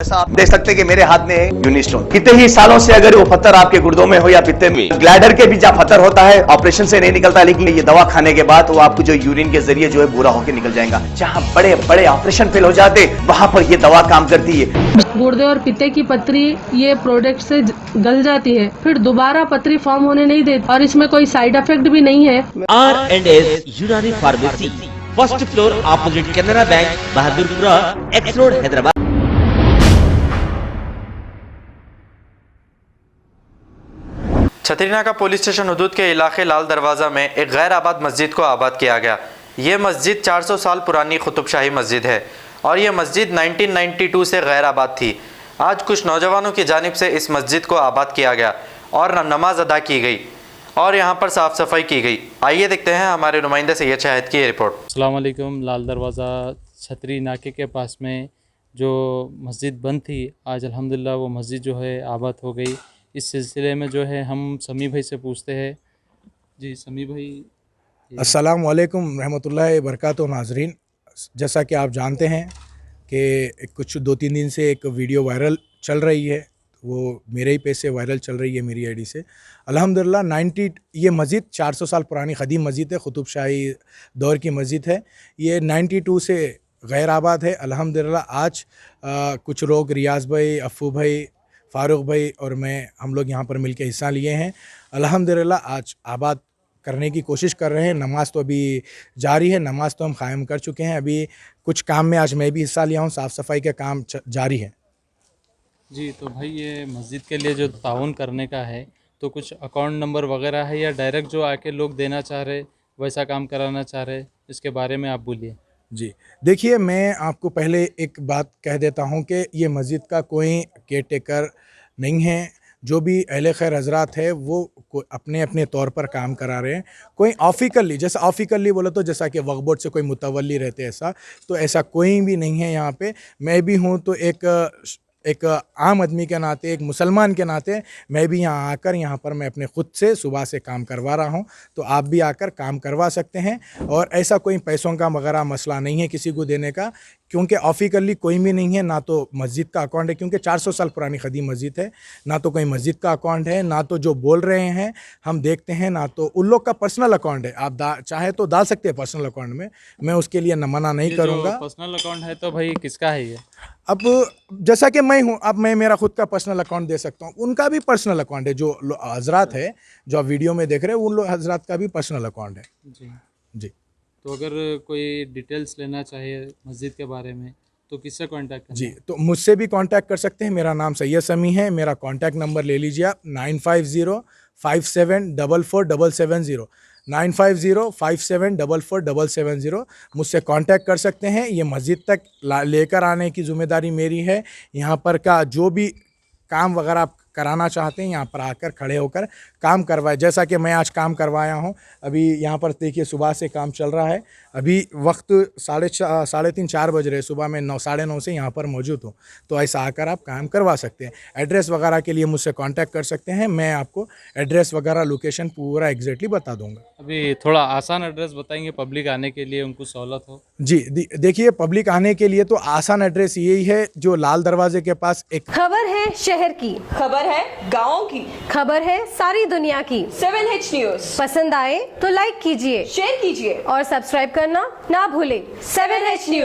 जैसा आप देख सकते हैं कि मेरे हाथ में है यूनिस्टोन। कितने ही सालों से अगर वो पत्थर आपके गुर्दों में हो या पित्ते में, ग्लैडर के भी जहाँ पत्थर होता है ऑपरेशन से नहीं निकलता, लेकिन ये दवा खाने के बाद वो आपको जो यूरिन के जरिए जो है पूरा होकर निकल जाएगा। जहाँ बड़े बड़े ऑपरेशन फेल हो जाते वहां पर ये दवा काम करती है। गुर्दे और पित्ते की पथरी ये प्रोडक्ट से गल जाती है, फिर दोबारा पथरी फॉर्म होने नहीं देती और इसमें कोई साइड इफेक्ट भी नहीं है। R&S यूनानी pharmacy, first floor opposite Canara bank, Bahadurpura, X road, Hyderabad. Chatrinaka police station हदूद के इलाके लाल दरवाज़ा में एक गैर आबाद मस्जिद को आबाद किया गया। ये मस्जिद 400 साल पुरानी कुतुबशाही मस्जिद है और ये मस्जिद 1992 से गैर आबाद थी। आज कुछ नौजवानों की जानिब से इस मस्जिद को आबाद किया गया और नमाज अदा की गई और यहाँ पर साफ़ सफाई की गई। आइए देखते हैं हमारे नुमाइंदे सैयद शाहिद की रिपोर्ट। अस्सलाम वालेकुम। लाल दरवाज़ा छतरी नाके के पास में जो मस्जिद बंद थी, आज अल्हम्दुलिल्लाह वो मस्जिद जो है आबाद हो गई। इस सिलसिले में जो है हम समी भाई से पूछते हैं। जी समी भाई, अस्सलाम वालेकुम रहमतुल्लाहि बरकातहू। नाजरीन, जैसा कि आप जानते हैं कि कुछ 2-3 दिन से एक वीडियो वायरल चल रही है, वो मेरे ही पेज से वायरल चल रही है, मेरी आईडी से। अल्हम्दुलिल्लाह ये मस्जिद 400 साल पुरानी ख़दीम मस्जिद है, कुतुबशाही दौर की मस्जिद है। ये 92 से गैर आबाद है। अल्हम्दुलिल्लाह आज कुछ लोग, रियाज़ भाई, अफ़ू भाई, फ़ारूक भाई और मैं, हम लोग यहाँ पर मिलकर हिस्सा लिए हैं। अल्हम्दुलिल्लाह आज आबाद करने की कोशिश कर रहे हैं। नमाज तो अभी जारी है, नमाज तो हम क़ायम कर चुके हैं। अभी कुछ काम में आज मैं भी हिस्सा लिया हूँ, साफ़ सफाई का काम जारी है। जी तो भाई ये मस्जिद के लिए जो ताउन करने का है, तो कुछ अकाउंट नंबर वगैरह है या डायरेक्ट जो आके लोग देना चाह रहे वैसा काम कराना चाह रहे, इसके बारे में आप बोलिए। जी देखिए, मैं आपको पहले एक बात कह देता हूँ कि ये मस्जिद का कोई केयर टेकर नहीं है। जो भी अहले खैर हजरात है वो अपने अपने तौर पर काम करा रहे हैं। कोई ऑफिकली, जैसा ऑफिकली बोला तो जैसा कि वक्फ बोर्ड से कोई मुतवल्ली रहते ऐसा, तो ऐसा कोई भी नहीं है यहाँ पे। मैं भी हूँ तो एक आम आदमी के नाते, एक मुसलमान के नाते मैं भी यहाँ आकर यहाँ पर मैं अपने ख़ुद से सुबह से काम करवा रहा हूँ। तो आप भी आकर काम करवा सकते हैं और ऐसा कोई पैसों का वगैरह मसला नहीं है किसी को देने का, क्योंकि ऑफिकली कोई भी नहीं है। ना तो मस्जिद का अकाउंट है, क्योंकि 400 साल पुरानी ख़दीम मस्जिद है, ना तो कोई मस्जिद का अकाउंट है, ना तो जो बोल रहे हैं हम देखते हैं, ना तो उन लोग का पर्सनल अकाउंट है। आप चाहे तो डाल सकते हैं पर्सनल अकाउंट में, मैं उसके लिए न मना नहीं करूँगा। पर्सनल अकाउंट है तो भाई किसका है ये? अब जैसा कि मैं हूँ, अब मैं मेरा खुद का पर्सनल अकाउंट दे सकता हूँ, उनका भी पर्सनल अकाउंट है। जो हजरात है जो आप वीडियो में देख रहे हैं, उन लोग हजरात का भी पर्सनल अकाउंट है। जी जी तो अगर कोई डिटेल्स लेना चाहे मस्जिद के बारे में तो किससे कांटेक्ट करना? जी तो मुझसे भी कांटेक्ट कर सकते हैं। मेरा नाम सैयद समी है। मेरा कांटेक्ट नंबर ले लीजिए आप, 9505744770, 9505744770। मुझसे कांटेक्ट कर सकते हैं। ये मस्जिद तक लेकर आने की ज़िम्मेदारी मेरी है। यहाँ पर का जो भी काम वगैरह आप कराना चाहते हैं, यहाँ पर आकर खड़े होकर काम करवाए, जैसा कि मैं आज काम करवाया हूँ। अभी यहाँ पर देखिए सुबह से काम चल रहा है। अभी वक्त 3:30-4 बज रहे, सुबह में 9-9:30 से यहाँ पर मौजूद हूँ। तो ऐसा आकर आप काम करवा सकते हैं। एड्रेस वगैरह के लिए मुझसे कांटेक्ट कर सकते हैं। मैं आपको एड्रेस वगैरह लोकेशन पूरा एग्जैक्टली बता दूँगा। अभी थोड़ा आसान एड्रेस बताएंगे पब्लिक आने के लिए, उनको सहूलत हो। जी देखिए, पब्लिक आने के लिए तो आसान एड्रेस यही है, जो लाल दरवाजे के पास एक खबर है शहर की, खबर है गाँव की, खबर है सारी दुनिया की। 7H न्यूज पसंद आए तो लाइक कीजिए, शेयर कीजिए और सब्सक्राइब करना ना भूलें। 7H news.